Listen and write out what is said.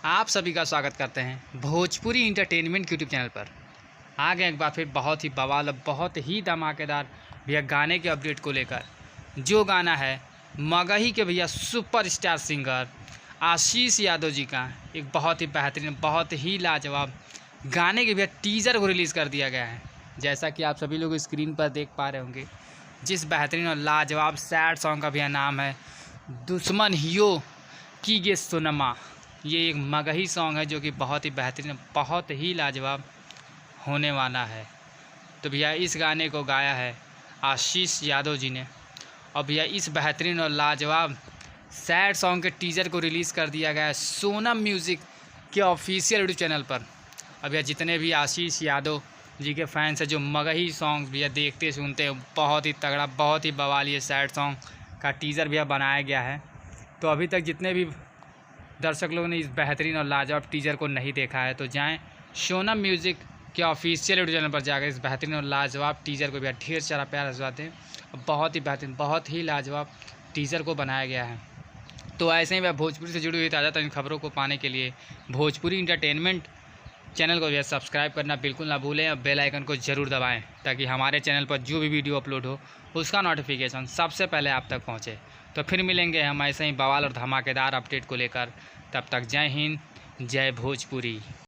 आप सभी का स्वागत करते हैं भोजपुरी इंटरटेनमेंट यूट्यूब चैनल पर। आ गए एक बार फिर बहुत ही बवाल और बहुत ही धमाकेदार भैया गाने के अपडेट को लेकर। जो गाना है मगही के भैया सुपरस्टार सिंगर आशीष यादव जी का एक बहुत ही बेहतरीन, बहुत ही लाजवाब गाने के भैया टीज़र को रिलीज़ कर दिया गया है। जैसा कि आप सभी लोग स्क्रीन पर देख पा रहे होंगे, जिस बेहतरीन और लाजवाब सैड सॉन्ग का भैया नाम है दुश्मन हियो की गे सोनमा। ये एक मगही सॉन्ग है जो कि बहुत ही बेहतरीन, बहुत ही लाजवाब होने वाला है। तो भैया इस गाने को गाया है आशीष यादव जी ने। और भैया इस बेहतरीन और लाजवाब सैड सॉन्ग के टीज़र को रिलीज़ कर दिया गया है सोनम म्यूज़िक के ऑफिशियल यूट्यूब चैनल पर। अब भैया जितने भी आशीष यादव जी के फैंस हैं जो मगही सॉन्ग भैया देखते सुनते हैं, बहुत ही तगड़ा, बहुत ही बवाल ये सैड सॉन्ग का टीज़र भैया बनाया गया है। तो अभी तक जितने भी दर्शक लोगों ने इस बेहतरीन और लाजवाब टीज़र को नहीं देखा है तो जाएं सोनम म्यूज़िक के ऑफिशियल यूट्यूब चैनल पर जाकर इस बेहतरीन और लाजवाब टीज़र को भैया ढेर सारा प्यार आशीर्वाद दें। बहुत ही बेहतरीन, बहुत ही लाजवाब टीज़र को बनाया गया है। तो ऐसे ही भैया भोजपुरी से जुड़ी हुई ताज़ा तरीन खबरों को पाने के लिए भोजपुरी इंटरटेनमेंट चैनल को भैया सब्सक्राइब करना बिल्कुल ना भूलें और बेल आइकन को ज़रूर दबाएं ताकि हमारे चैनल पर जो भी वीडियो अपलोड हो उसका नोटिफिकेशन सबसे पहले आप तक पहुंचे। तो फिर मिलेंगे हम ऐसे ही बवाल और धमाकेदार अपडेट को लेकर। तब तक जय हिंद, जय भोजपुरी।